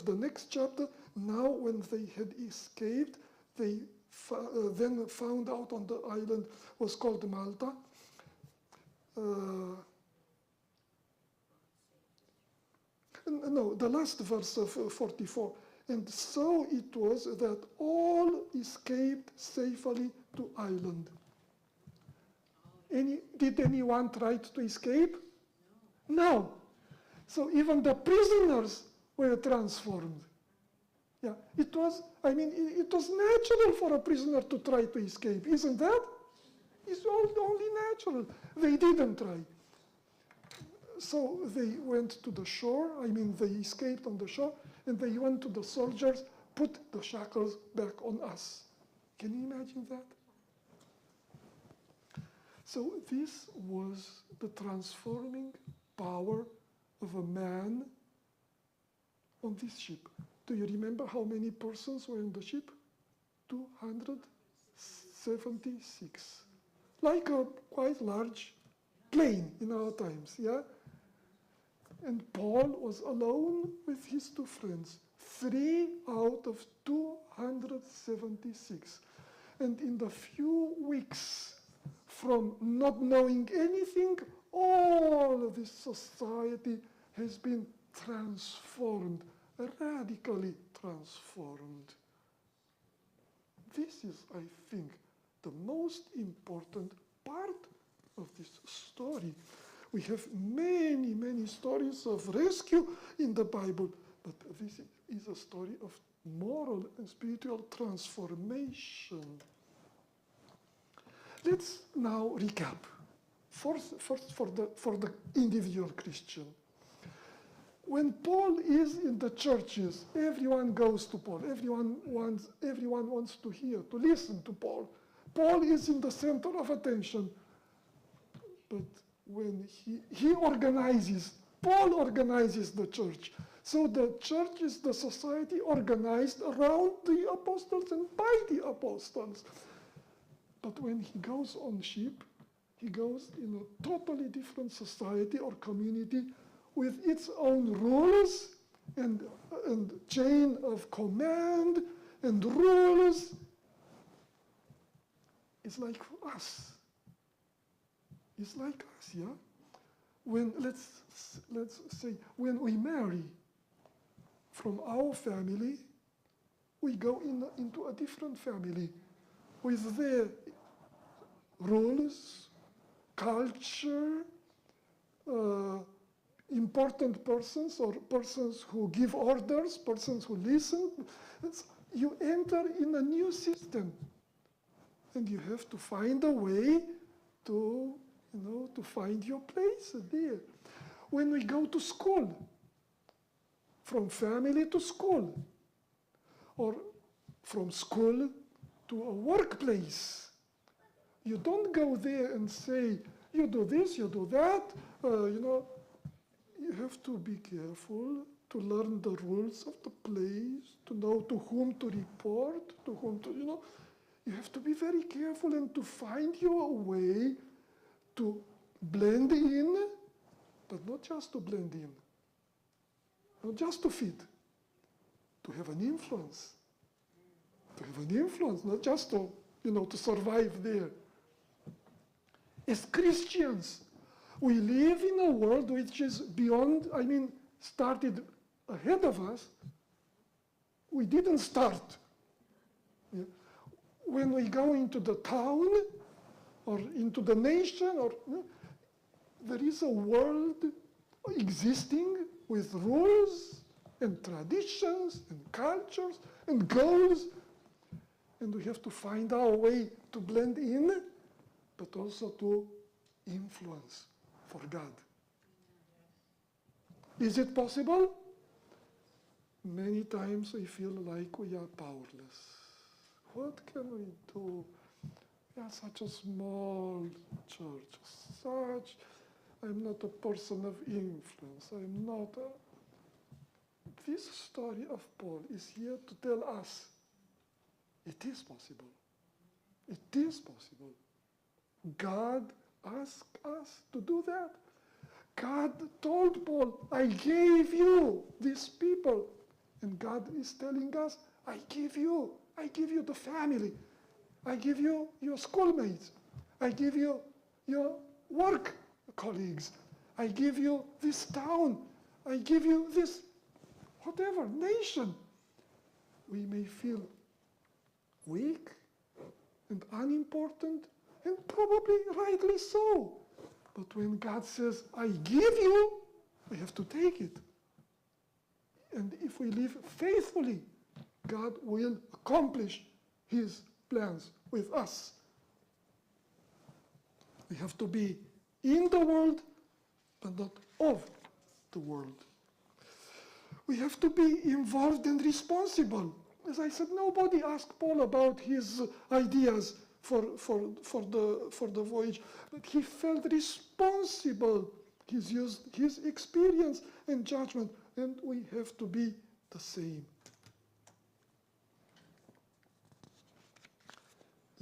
the next chapter, now when they had escaped, they then found out on the island was called Malta. No, the last verse of 44. And so it was that all escaped safely to island. Did anyone try to escape? No. So even the prisoners were transformed. Yeah, it was natural for a prisoner to try to escape, isn't that? It's only natural. They didn't try. So they went to the shore, they escaped on the shore, and they went to the soldiers, put the shackles back on us. Can you imagine that? So this was the transforming power of a man on this ship. Do you remember how many persons were in the ship? 276. Like a quite large plane in our times, yeah? And Paul was alone with his two friends, 3 out of 276. And in the few weeks from not knowing anything, all of this society has been transformed, radically transformed. This is, I think, the most important part of this story. We have many, many stories of rescue in the Bible, but this is a story of moral and spiritual transformation. Let's now recap. First for the individual Christian. When Paul is in the churches, everyone goes to Paul. Everyone wants to hear, to listen to Paul. Paul is in the center of attention. But when Paul organizes the church. So the church is the society organized around the apostles and by the apostles. But when he goes on ship, he goes in a totally different society or community with its own rules and chain of command and rules. It's like us. It's like us, yeah? When, let's say, when we marry from our family, we go into a different family with their rules, culture, important persons or persons who give orders, persons who listen. You enter in a new system, and you have to find a way to find your place there. When we go to school, from family to school, or from school to a workplace, you don't go there and say, you do this, you do that, you have to be careful to learn the rules of the place, to know to whom to report, to whom to, you have to be very careful and to find your way to blend in, but not just to blend in, not just to fit, to have an influence. To have an influence, not just to, to survive there. As Christians, we live in a world which is beyond, started ahead of us. We didn't start. Yeah. When we go into the town or into the nation, there is a world existing with rules and traditions and cultures and goals. And we have to find our way to blend in, but also to influence for God. Is it possible? Many times we feel like we are powerless. What can we do? We are such a small church, I'm not a person of influence, I'm not a... This story of Paul is here to tell us it is possible. It is possible. God asked us to do that. God told Paul, I gave you these people. And God is telling us, I give you the family. I give you your schoolmates. I give you your work colleagues. I give you this town. I give you this, whatever, nation. We may feel weak and unimportant, and probably rightly so. But when God says, I give you, we have to take it. And if we live faithfully God will accomplish his plans with us. We have to be in the world, but not of the world. We have to be involved and responsible. As I said, nobody asked Paul about his ideas for the voyage, but he felt responsible. He's used his experience and judgment, and we have to be the same.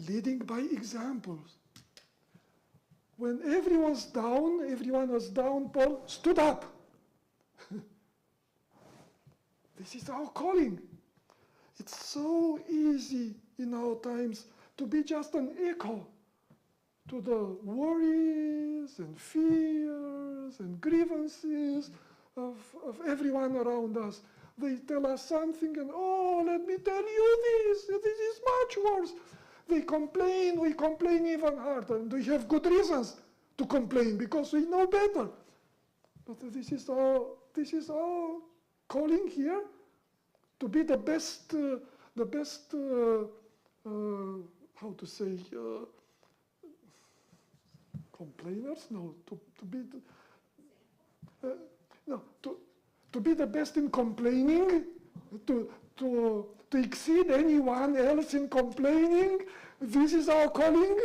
Leading by examples. When everyone was down, Paul stood up. This is our calling. It's so easy in our times to be just an echo to the worries and fears and grievances of everyone around us. They tell us something and, oh, let me tell you this is much worse. They complain, we complain even harder, and we have good reasons to complain because we know better. But this is our calling here, to be the best, how to say, complainers? No, to be the best in complaining, to exceed anyone else in complaining. This is our calling?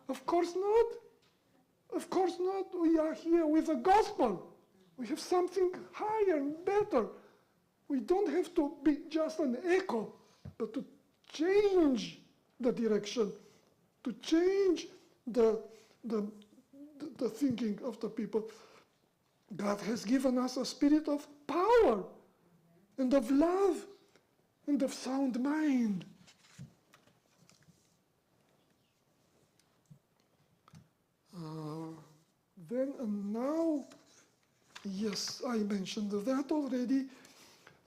Of course not. Of course not. We are here with the gospel. We have something higher and better. We don't have to be just an echo, but to change the direction, to change the thinking of the people. God has given us a spirit of power and of love and of sound mind. Then and now, yes, I mentioned that already.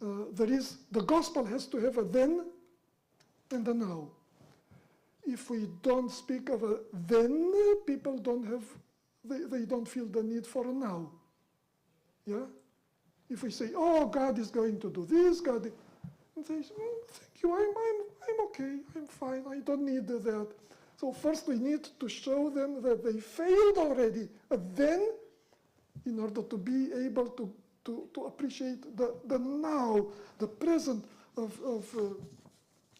The gospel has to have a then and a now. If we don't speak of a then, people they don't feel the need for a now. Yeah? If we say, oh, God is going to do this, God, and they say, thank you, I'm okay, I'm fine, I don't need that. So first we need to show them that they failed already, then in order to be able to appreciate the now, the present of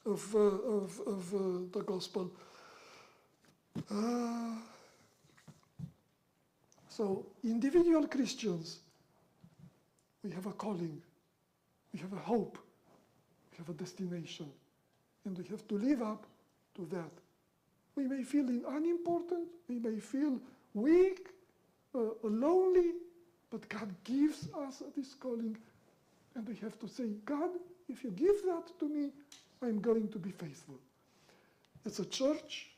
the gospel. So individual Christians, we have a calling, we have a hope, we have a destination, and we have to live up to that. We may feel unimportant, we may feel weak, lonely, but God gives us this calling, and we have to say, God, if you give that to me, I'm going to be faithful. As a church,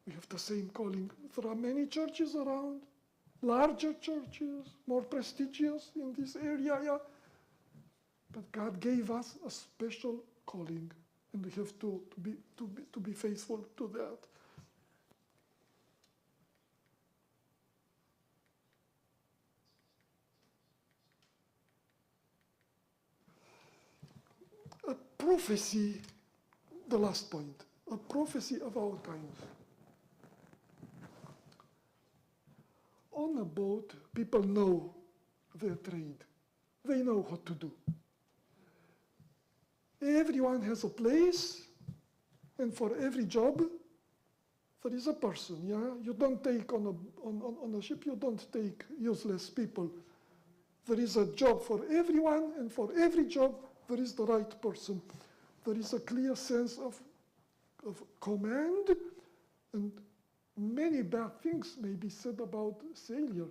we have the same calling. There are many churches around, larger churches, more prestigious in this area, yeah. But God gave us a special calling, and we have to be faithful to that. A prophecy, the last point, a prophecy of our times. On a boat, people know their trade. They know what to do. Everyone has a place, and for every job, there is a person, yeah? You don't take on a ship, you don't take useless people. There is a job for everyone, and for every job, there is the right person. There is a clear sense of command, and many bad things may be said about sailor,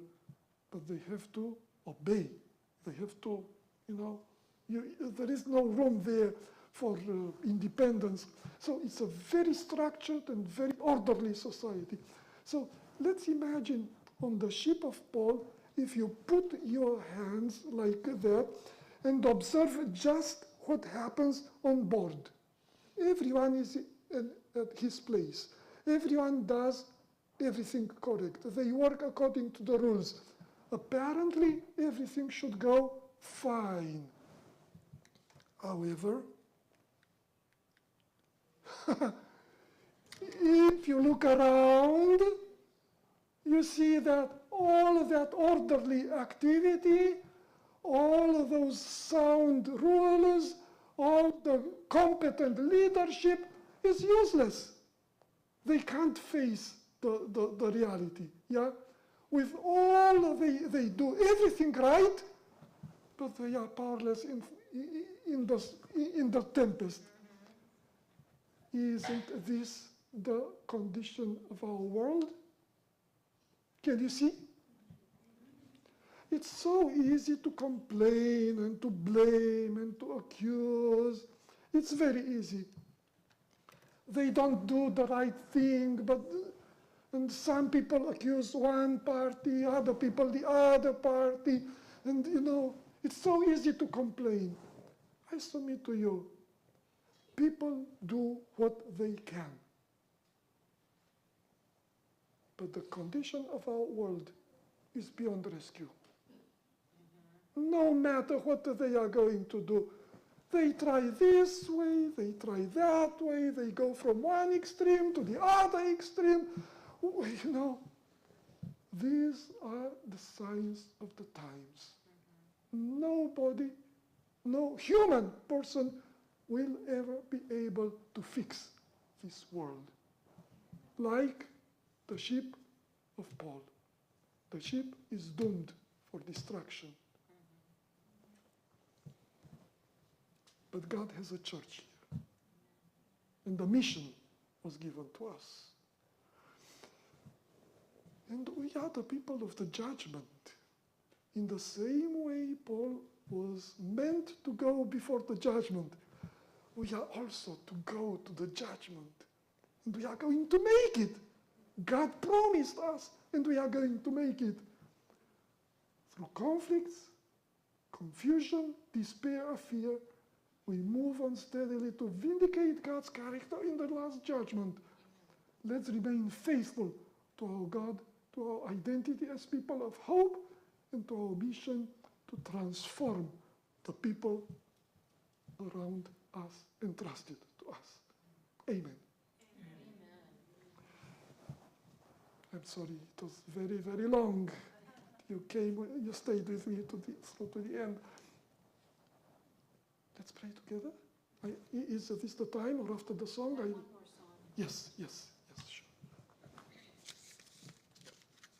but they have to obey. They have to, there is no room there for independence. So it's a very structured and very orderly society. So let's imagine on the ship of Paul, if you put your hands like that and observe just what happens on board. Everyone is at his place. Everyone does everything correct. They work according to the rules. Apparently, everything should go fine. However, If you look around, you see that all of that orderly activity, all of those sound rules, all the competent leadership is useless. They can't face the reality, yeah? With all they do everything right, but they are powerless in the tempest. Isn't this the condition of our world? Can you see? It's so easy to complain and to blame and to accuse. It's very easy. They don't do the right thing, and some people accuse one party, other people the other party, and it's so easy to complain. I submit to you, people do what they can. But the condition of our world is beyond rescue. No matter what they are going to do, they try this way, they try that way, they go from one extreme to the other extreme. These are the signs of the times. Nobody, no human person will ever be able to fix this world. Like the ship of Paul. The ship is doomed for destruction. But God has a church here. And the mission was given to us. And we are the people of the judgment. In the same way Paul was meant to go before the judgment, we are also to go to the judgment. And we are going to make it. God promised us, and we are going to make it. Through conflicts, confusion, despair, fear, we move on steadily to vindicate God's character in the last judgment. Let's remain faithful to our God, to our identity as people of hope, and to our mission to transform the people around us entrusted to us. Amen. I'm sorry, it was very, very long. You stayed with me to the end. Let's pray together. Is this the time or after the song? One more song. Yes, yes.